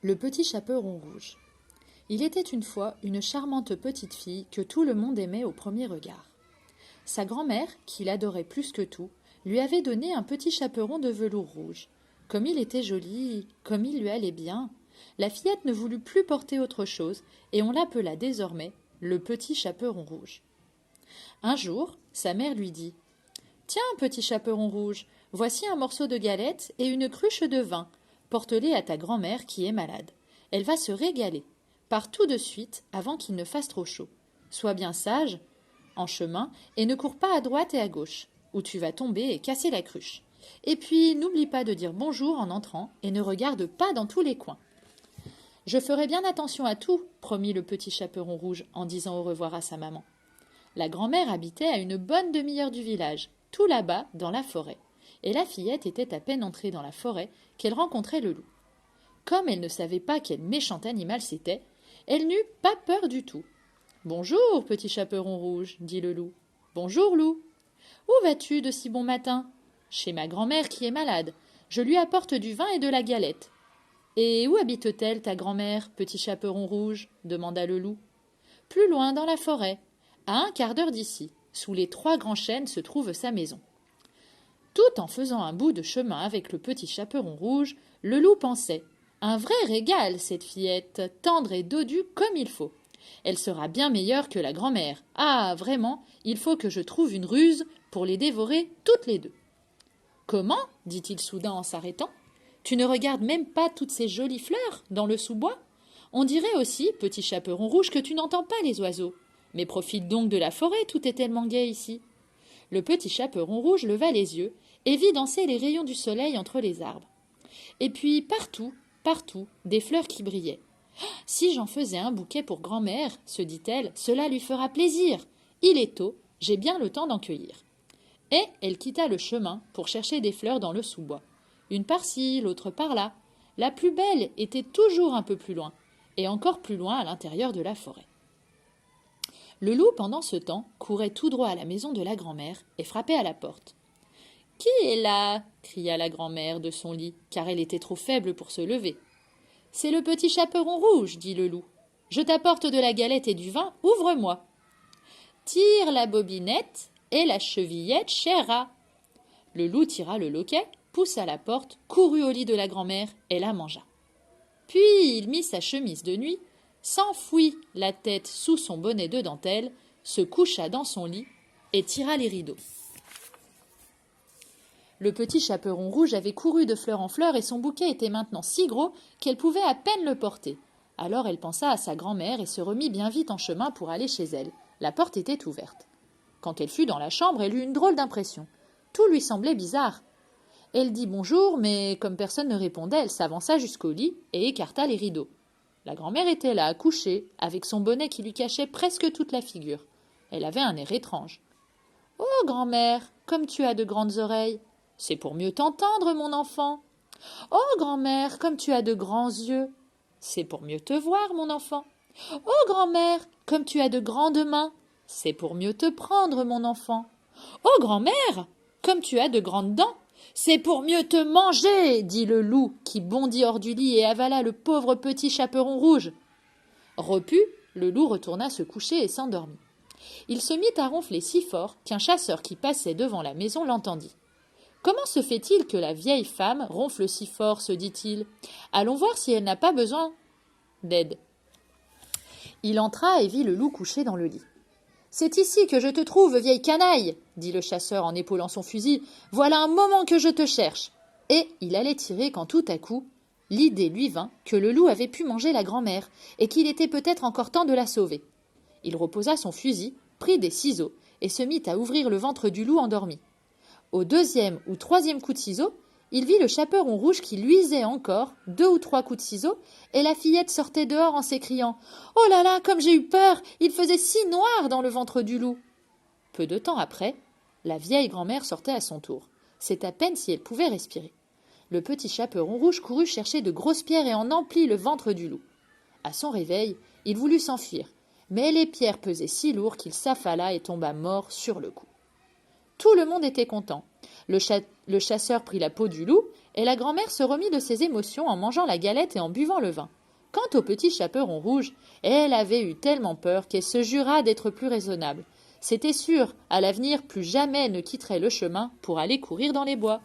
Le petit chaperon rouge. Il était une fois une charmante petite fille que tout le monde aimait au premier regard. Sa grand-mère, qui l'adorait plus que tout, lui avait donné un petit chaperon de velours rouge. Comme il était joli, comme il lui allait bien, la fillette ne voulut plus porter autre chose, et on l'appela désormais le petit chaperon rouge. Un jour, sa mère lui dit « Tiens, petit chaperon rouge, voici un morceau de galette et une cruche de vin. Porte-les à ta grand-mère qui est malade. Elle va se régaler. Pars tout de suite avant qu'il ne fasse trop chaud. Sois bien sage en chemin et ne cours pas à droite et à gauche, où tu vas tomber et casser la cruche. Et puis n'oublie pas de dire bonjour en entrant et ne regarde pas dans tous les coins. » Je ferai bien attention à tout, promit le petit chaperon rouge en disant au revoir à sa maman. La grand-mère habitait à une bonne demi-heure du village, tout là-bas, dans la forêt. Et la fillette était à peine entrée dans la forêt qu'elle rencontrait le loup. Comme elle ne savait pas quel méchant animal c'était, elle n'eut pas peur du tout. « Bonjour, petit chaperon rouge, dit le loup. « Bonjour, loup. Où vas-tu de si bon matin ? Chez ma grand-mère qui est malade. Je lui apporte du vin et de la galette. Et où habite-t-elle, ta grand-mère, petit chaperon rouge ? Demanda le loup. Plus loin, dans la forêt. À un quart d'heure d'ici, sous les 3 grands chênes se trouve sa maison. Tout en faisant un bout de chemin avec le petit chaperon rouge, le loup pensait « Un vrai régal, cette fillette, tendre et dodue comme il faut. Elle sera bien meilleure que la grand-mère. Ah, vraiment, il faut que je trouve une ruse pour les dévorer toutes les deux. » « Comment ?» dit-il soudain en s'arrêtant. « Tu ne regardes même pas toutes ces jolies fleurs dans le sous-bois ? On dirait aussi, petit chaperon rouge, que tu n'entends pas les oiseaux. Mais profite donc de la forêt, tout est tellement gai ici. » Le petit chaperon rouge leva les yeux et vit danser les rayons du soleil entre les arbres. Et puis partout, partout, des fleurs qui brillaient. « Si j'en faisais un bouquet pour grand-mère, se dit-elle, cela lui fera plaisir. Il est tôt, j'ai bien le temps d'en cueillir. » Et elle quitta le chemin pour chercher des fleurs dans le sous-bois. Une par-ci, l'autre par-là. La plus belle était toujours un peu plus loin, et encore plus loin à l'intérieur de la forêt. Le loup, pendant ce temps, courait tout droit à la maison de la grand-mère et frappait à la porte. « Qui est là ?» cria la grand-mère de son lit, car elle était trop faible pour se lever. « C'est le petit chaperon rouge, dit le loup. Je t'apporte de la galette et du vin, ouvre-moi. »« Tire la bobinette et la chevillette, cher rat. » Le loup tira le loquet, poussa la porte, courut au lit de la grand-mère et la mangea. Puis il mit sa chemise de nuit, s'enfouit la tête sous son bonnet de dentelle, se coucha dans son lit et tira les rideaux. Le petit chaperon rouge avait couru de fleur en fleur et son bouquet était maintenant si gros qu'elle pouvait à peine le porter. Alors elle pensa à sa grand-mère et se remit bien vite en chemin pour aller chez elle. La porte était ouverte. Quand elle fut dans la chambre, elle eut une drôle d'impression. Tout lui semblait bizarre. Elle dit bonjour, mais comme personne ne répondait, elle s'avança jusqu'au lit et écarta les rideaux. La grand-mère était là, couchée, avec son bonnet qui lui cachait presque toute la figure. Elle avait un air étrange. « Oh, grand-mère, comme tu as de grandes oreilles. C'est pour mieux t'entendre, mon enfant. Oh, grand-mère, comme tu as de grands yeux. C'est pour mieux te voir, mon enfant. Oh, grand-mère, comme tu as de grandes mains. C'est pour mieux te prendre, mon enfant. Oh, grand-mère, comme tu as de grandes dents. C'est pour mieux te manger, dit le loup, qui bondit hors du lit et avala le pauvre petit chaperon rouge. Repu, le loup retourna se coucher et s'endormit. Il se mit à ronfler si fort qu'un chasseur qui passait devant la maison l'entendit. « Comment se fait-il que la vieille femme ronfle si fort ?» se dit-il. « Allons voir si elle n'a pas besoin d'aide. » Il entra et vit le loup couché dans le lit. « C'est ici que je te trouve, vieille canaille !» dit le chasseur en épaulant son fusil. « Voilà un moment que je te cherche !» Et il allait tirer quand tout à coup, l'idée lui vint que le loup avait pu manger la grand-mère et qu'il était peut-être encore temps de la sauver. Il reposa son fusil, prit des ciseaux et se mit à ouvrir le ventre du loup endormi. Au 2e ou 3e coup de ciseau, il vit le chaperon rouge qui luisait encore, 2 ou 3 coups de ciseau, et la fillette sortait dehors en s'écriant « Oh là là, comme j'ai eu peur! Il faisait si noir dans le ventre du loup !» Peu de temps après, la vieille grand-mère sortait à son tour. C'est à peine si elle pouvait respirer. Le petit chaperon rouge courut chercher de grosses pierres et en emplit le ventre du loup. À son réveil, il voulut s'enfuir, mais les pierres pesaient si lourd qu'il s'affala et tomba mort sur le coup. Tout le monde était content, Le chasseur prit la peau du loup, et la grand-mère se remit de ses émotions en mangeant la galette et en buvant le vin. Quant au petit chaperon rouge, elle avait eu tellement peur qu'elle se jura d'être plus raisonnable. C'était sûr, à l'avenir, plus jamais elle ne quitterait le chemin pour aller courir dans les bois.